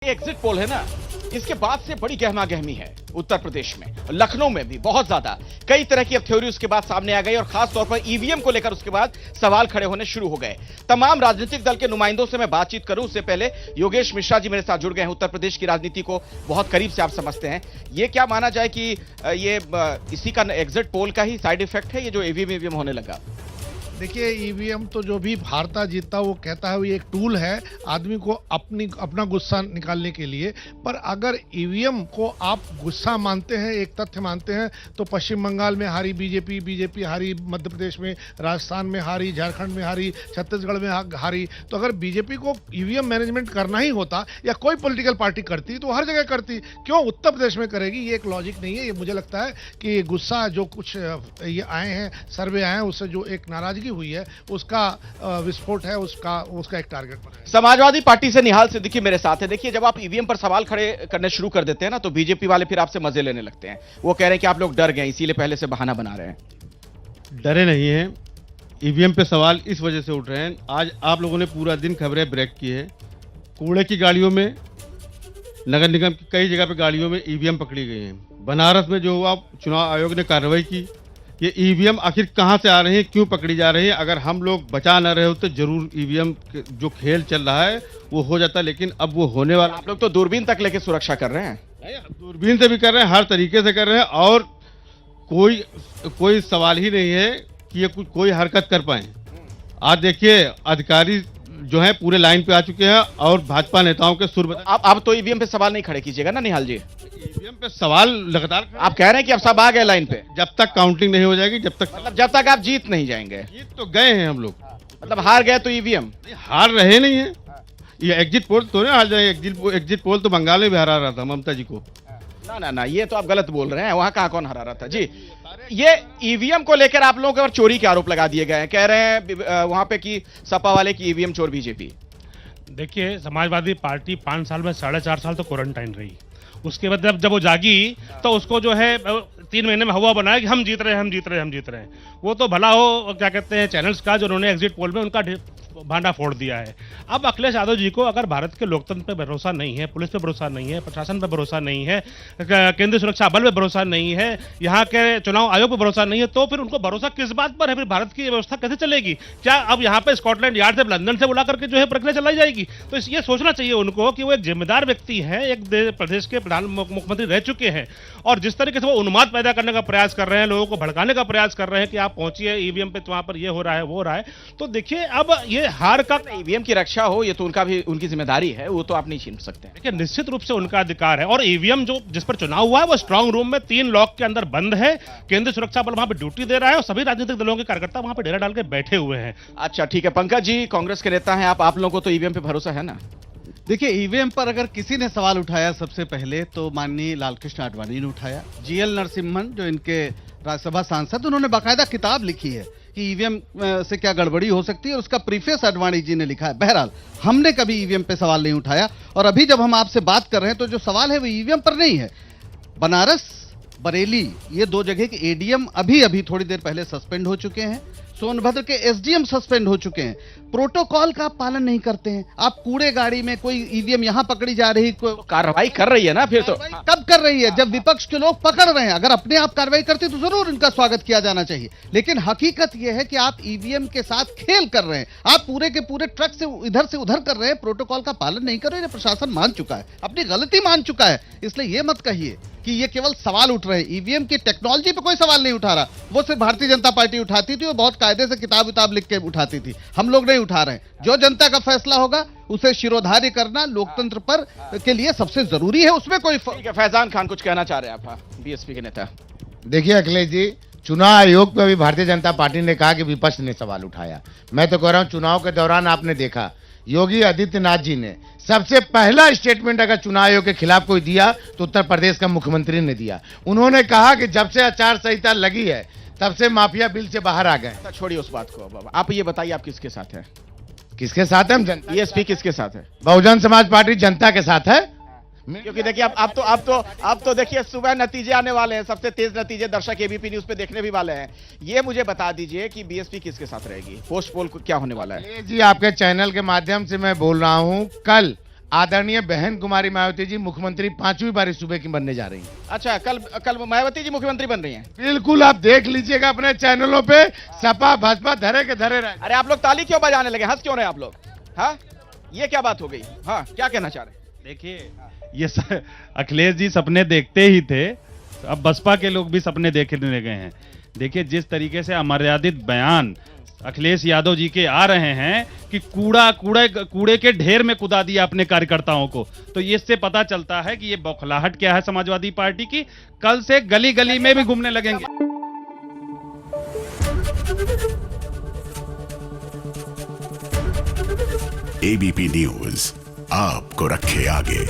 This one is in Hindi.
एग्जिट पोल है ना, इसके बाद से बड़ी गहमा गहमी है उत्तर प्रदेश में, लखनऊ में भी बहुत ज्यादा कई तरह की अब थ्योरी उसके बाद सामने आ गई और खास तौर पर ईवीएम को लेकर उसके बाद सवाल खड़े होने शुरू हो गए। तमाम राजनीतिक दल के नुमाइंदों से मैं बातचीत करूं उससे पहले योगेश मिश्रा जी मेरे साथ जुड़ गए हैं। उत्तर प्रदेश की राजनीति को बहुत करीब से आप समझते हैं, ये क्या माना जाए कि ये इसी का एग्जिट पोल का ही साइड इफेक्ट है, ये जो ईवीएम होने लगा? देखिए, ईवीएम तो जो भी हारता जीतता वो कहता है वो एक टूल है आदमी को अपना गुस्सा निकालने के लिए। पर अगर ईवीएम को आप गुस्सा मानते हैं, एक तथ्य मानते हैं, तो पश्चिम बंगाल में हारी बीजेपी हारी, मध्य प्रदेश में, राजस्थान में हारी, झारखंड में हारी, छत्तीसगढ़ में हारी। तो अगर बीजेपी को ईवीएम मैनेजमेंट करना ही होता या कोई पॉलिटिकल पार्टी करती तो हर जगह करती, क्यों उत्तर प्रदेश में करेगी? ये एक लॉजिक नहीं है। ये मुझे लगता है कि गुस्सा जो कुछ ये आए हैं, सर्वे आए हैं, उससे जो एक नाराजगी हुई है उसका विस्फोट है, उसका एक टारगेट बना है। समाजवादी पार्टी से निहाल सिद्दीकी मेरे साथ है। देखिए, जब आप ईवीएम पर सवाल खड़े करने शुरू कर देते हैं ना, तो बीजेपी वाले फिर आपसे मजे लेने लगते हैं। वो कह रहे हैं कि आप लोग डर गए इसीलिए पहले से बहाना बना रहे हैं। डरे नहीं हैं, ईवीएम पे सवाल इस वजह से उठ रहे हैं। आज आप लोगों ने पूरा दिन खबरें ब्रेक की है। कूड़े की गाड़ियों में, नगर निगम की कई जगह पे गाड़ियों में ईवीएम पकड़ी गई हैं। बनारस में जो हुआ, चुनाव आयोग ने कार्रवाई की। ये ईवीएम आखिर कहाँ से आ रही है, क्यों पकड़ी जा रही है? अगर हम लोग बचा न रहे होते जरूर ईवीएम जो खेल चल रहा है वो हो जाता, लेकिन अब वो होने वाला। आप लोग तो दूरबीन तक लेके सुरक्षा कर रहे हैं। दूरबीन से भी कर रहे हैं, हर तरीके से कर रहे हैं, और कोई सवाल ही नहीं है कि ये कोई हरकत कर पाए। आज देखिए, अधिकारी जो है पूरे लाइन पे आ चुके हैं और भाजपा नेताओं के सुर बदल। आप तो ईवीएम पे सवाल नहीं खड़े कीजिएगा ना निहाल जी। ईवीएम पे सवाल लगातार आप कह रहे हैं कि अब सब आ गए लाइन पे, जब तक काउंटिंग नहीं हो जाएगी, मतलब जब तक आप जीत नहीं जाएंगे। जीत तो गए हैं हम लोग, मतलब हार गए तो ईवीएम हार रहे नहीं है। ये एग्जिट पोल तो नहीं हार जाए। एग्जिट पोल तो बंगाल में भी हरा रहा था ममता जी को। ना, ये तो आप गलत बोल रहे हैं। वहां कहां कौन हरा रहा था जी? ये ईवीएम को लेकर आप लोगों पर चोरी के आरोप लगा दिए गए हैं, कह रहे हैं वहां पे कि सपा वाले की ईवीएम चोर बीजेपी। देखिए, समाजवादी पार्टी 5 साल में 4.5 साल तो क्वारंटाइन रही। उसके बाद जब वो जागी तो उसको जो है 3 महीने में हवा बनाया कि हम जीत रहे हैं। वो तो भला हो, क्या कहते हैं, चैनल्स का, जो उन्होंने एग्जिट पोल में उनका भांडा फोड़ दिया है। अब अखिलेश यादव जी को अगर भारत के लोकतंत्र पे भरोसा नहीं है, पुलिस पे भरोसा नहीं है, प्रशासन पे भरोसा नहीं है, केंद्रीय सुरक्षा बल पे भरोसा नहीं है, यहाँ के चुनाव आयोग पे भरोसा नहीं है, तो फिर उनको भरोसा किस बात पर है? फिर भारत की व्यवस्था कैसे चलेगी? क्या अब यहाँ पे स्कॉटलैंड यार्ड से, लंदन से बुला करके जो है प्रक्रिया चलाई जाएगी? तो ये सोचना चाहिए उनको कि वो एक जिम्मेदार व्यक्ति है, एक प्रदेश के प्रधान मुख्यमंत्री रह चुके हैं, और जिस तरीके से वो उन्माद पैदा करने का प्रयास कर रहे हैं, लोगों को भड़काने का प्रयास कर रहे हैं कि आप पहुंचिए ईवीएम पे, वहां पर ये हो रहा है, वो हो रहा है। तो देखिए, अब ये हार का, ईवीएम की रक्षा हो, ये तो उनकी जिम्मेदारी है, वो तो आप नहीं छीन सकते। देखिए, निश्चित रूप से उनका अधिकार है। और ईवीएम जो जिस पर चुनाव हुआ है वो स्ट्रांग रूम में 3 लॉक के अंदर बंद है। केंद्रीय सुरक्षा बल वहां पर ड्यूटी दे रहा है और सभी राजनीतिक दलों के कार्यकर्ता वहां पर डेरा डाल के बैठे हुए हैं। अच्छा, ठीक है। पंकज जी, कांग्रेस के नेता हैं आप लोगों को तो ईवीएम पे भरोसा है ना? देखिए, ईवीएम पर अगर किसी ने सवाल उठाया सबसे पहले तो माननीय लालकृष्ण आडवाणी ने उठाया। जीएल नरसिम्हन, जो इनके राज्यसभा सांसद, उन्होंने बाकायदा किताब लिखी है कि ईवीएम से क्या गड़बड़ी हो सकती है, और उसका प्रीफेस आडवाणी जी ने लिखा है। बहरहाल, हमने कभी ईवीएम पे सवाल नहीं उठाया, और अभी जब हम आपसे बात कर रहे हैं तो जो सवाल है वो ईवीएम पर नहीं है। बनारस, बरेली, ये 2 जगह के एडीएम अभी थोड़ी देर पहले सस्पेंड हो चुके हैं। सोनभद्र के एसडीएम सस्पेंड हो चुके हैं। प्रोटोकॉल का आप पालन नहीं करते हैं। आप कूड़े गाड़ी में कोई ईवीएम यहां पकड़ी जा रही, कार्रवाई कर रही है ना? फिर तो कब कर रही है? जब विपक्ष के लोग पकड़ रहे हैं। अगर अपने आप कार्रवाई करते तो जरूर इनका स्वागत किया जाना चाहिए, लेकिन हकीकत यह है कि आप ईवीएम के साथ खेल कर रहे हैं। आप पूरे के पूरे ट्रक से इधर कर रहे हैं, प्रोटोकॉल का पालन नहीं कर रहे हैं। प्रशासन मान चुका है, अपनी गलती मान चुका है। इसलिए यह मत कहिए कि ये केवल सवाल उठ रहे हैं। ईवीएम की टेक्नोलॉजी पे कोई सवाल नहीं उठा रहा, वो सिर्फ भारतीय जनता पार्टी उठाती थी, वो बहुत कायदे से किताब लिख के उठाती थी। हम लोग नहीं उठा रहे हैं। जो जनता का फैसला होगा उसे शिरोधार्य करना लोकतंत्र पर के लिए सबसे जरूरी है, उसमें कोई फैजान खान कुछ कहना चाह रहे हैं आप, बीएसपी के नेता। देखिए अखिलेश जी, चुनाव आयोग पे अभी भारतीय जनता पार्टी ने कहा कि विपक्ष ने सवाल उठाया। मैं तो कह रहा हूं, चुनाव के दौरान आपने देखा योगी आदित्यनाथ जी ने सबसे पहला स्टेटमेंट अगर चुनाव आयोग के खिलाफ कोई दिया तो उत्तर प्रदेश का मुख्यमंत्री ने दिया। उन्होंने कहा कि जब से आचार संहिता लगी है तब से माफिया बिल से बाहर आ गए। छोड़िए उस बात को, आप ये बताइए आप किसके साथ है? किसके साथ है? हम जनता। बीएसपी किसके साथ है? बहुजन समाज पार्टी जनता के साथ है। क्योंकि देखिए, आप तो देखिए, सुबह नतीजे आने वाले हैं, सबसे तेज नतीजे दर्शक एबीपी न्यूज पे देखने भी वाले हैं। ये मुझे बता दीजिए कि बीएसपी किसके साथ रहेगी? पोस्ट पोल क्या होने वाला है? जी, आपके चैनल के माध्यम से मैं बोल रहा हूं, कल आदरणीय बहन कुमारी मायावती जी मुख्यमंत्री 5वीं बार इस सूबे की बनने जा रही हैं। अच्छा, कल मायावती जी मुख्यमंत्री बन रही हैं। बिल्कुल, आप देख लीजिएगा अपने चैनलों पे, सपा भाजपा धरे के धरे रहे। अरे आप लोग ताली क्यों बजाने लगे, हंस क्यों रहे आप लोग? हाँ, ये क्या बात हो गई? हाँ, क्या कहना चाह रहे? देखिए, ये अखिलेश जी सपने देखते ही थे, अब बसपा के लोग भी सपने देखने लगे हैं। देखिए, जिस तरीके से अमर्यादित बयान अखिलेश यादव जी के आ रहे हैं कि कूड़े के ढेर में कुदा दिया अपने कार्यकर्ताओं को, तो इससे पता चलता है कि ये बौखलाहट क्या है समाजवादी पार्टी की। कल से गली गली में भी घूमने लगेंगे। एबीपी न्यूज आपको रखे आगे।